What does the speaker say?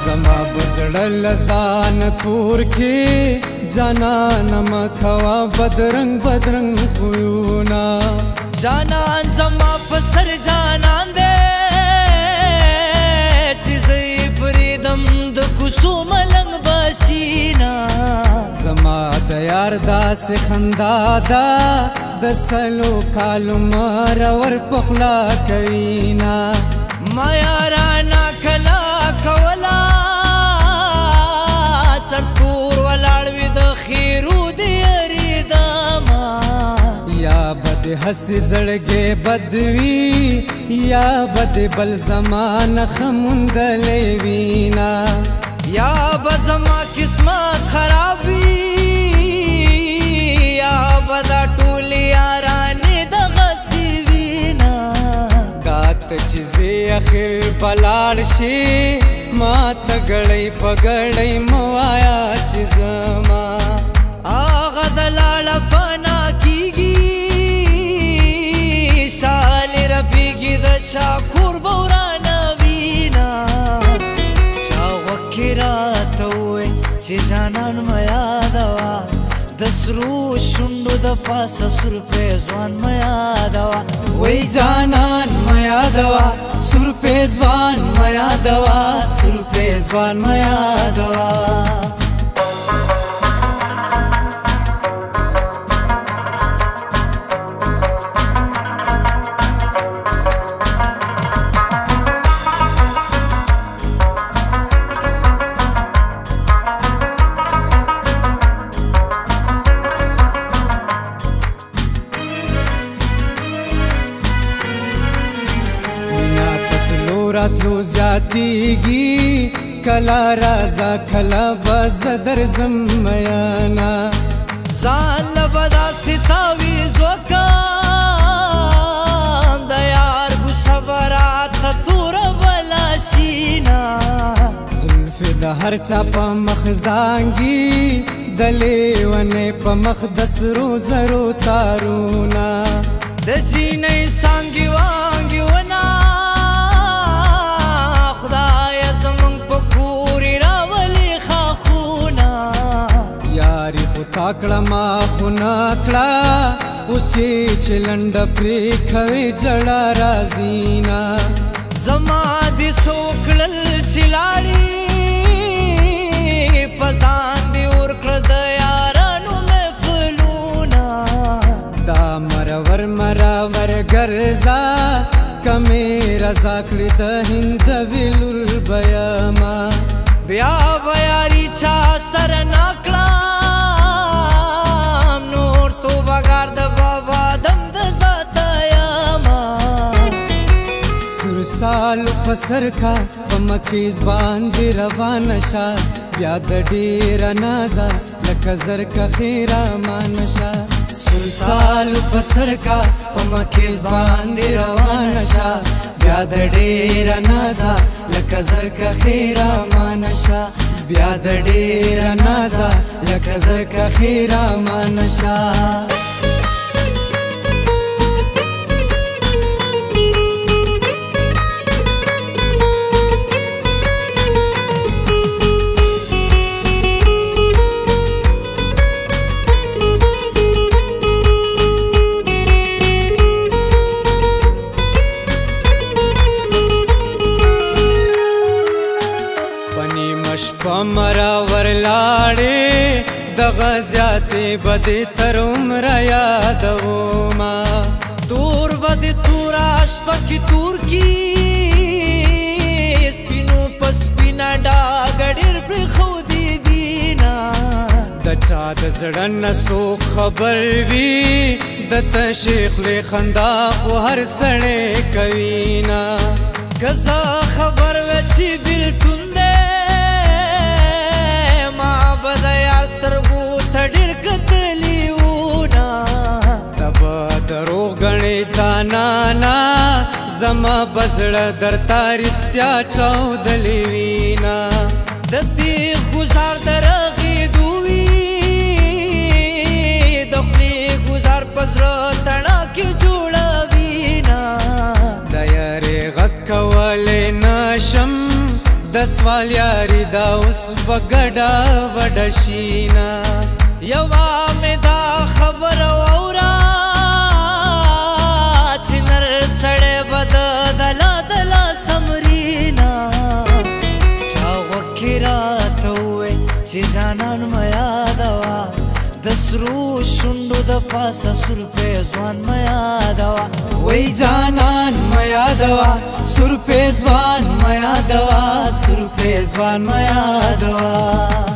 زما بزړه لزان تور کې جانان مخوا بدرنګ بدرنګ خویونا جانان زما پسر جانان دے چیزی پریدم د کوسو ملنګ باشینا زما د یار داسې خندا ده د سلو کالو مرور پخلا کوینا ما یارانا کلا کولا سرتور ولاړ وي د خیرو دی اریداما یا بد حسی زړګې بدوي یا بد بل زمانه خموندلې وینا یا بزما قسمت خراب وي یا بدا ټول یارانې د غسی وینا کات چیزې اخر بلاړ شي ما ته ګړۍ پګړۍ موایا چې زما آغا دلاله فنا کیږي شال ربیږي د چا کور بورانه وینا چا وکې راته وویل چې جانان مه یادوه د سرو شونډو د پاسه سور پیزوان مه یادوه وای جانان مه یادوه سور پیزوان مه یادوه سور پیزوان مه یادوه راتلو زیاتیږي کلا رازا کلا باز درځم میانا ځان له به داسې تاویز وکړم د یار غوسه به راته توره بلا شینا زلفې د هر چا په مخ زانګي د لیونې په مخ د سرو زرو تارونه د جینۍ څانګې وانګې ونه تاکړه ما خو ناکړه اوسې چې لنډه پرې کوي جړه رازینا زما دې سوکړل چې لاړې په ځان دې ورکړه د یارانو محفلونه دا مرور مرور ګرځه کمې رضا کړې د هند ویلور بیاما بیا به یاري چا سره ناکړه سالو پسر کا پمکیز باندې روان شا بیا د ډیر نازا لکه زر کا خیره مانشا سالو پسر کا پمکیز باندې روان شا بیا د ډیر نازا لکه زر کا خیره مانشا بیا د ډیر نازا لکه زر کا خیره مانشا پمرا ورلاړې د غزياتې بدې تر عمر یادوما تور بدې تورا شپکې تور کی سپینو پسپینا ډاګړې پر خو دي دینا د چا د زړه نسو خبر وی د تشیخ له خندا خو هر سړی کوینا کزا خبر وچی بالکل سترګو ته ډېر کتلی وونه ته به دروغ ګڼې جانانا زما بزړه درته رښتیا چاودلې وینا د تیغ ګزار د رغېدو وي د خولې ګزار په زړه تڼاکې جوړوي نه د یارې غږ کولی نشم د د سوال یاری دا اوس بګډا وډشینا یوا مې دا خبر اورا چې نر سړی بد دلا دلا سمرینا چا وکراته وې چې ځانان مې یادوا د سرو شونډو د پاسه سور په ځوان مې یادوا وای جانان مې یادوا سر په ځوان مې یادوا سر په ځوان مې یادوا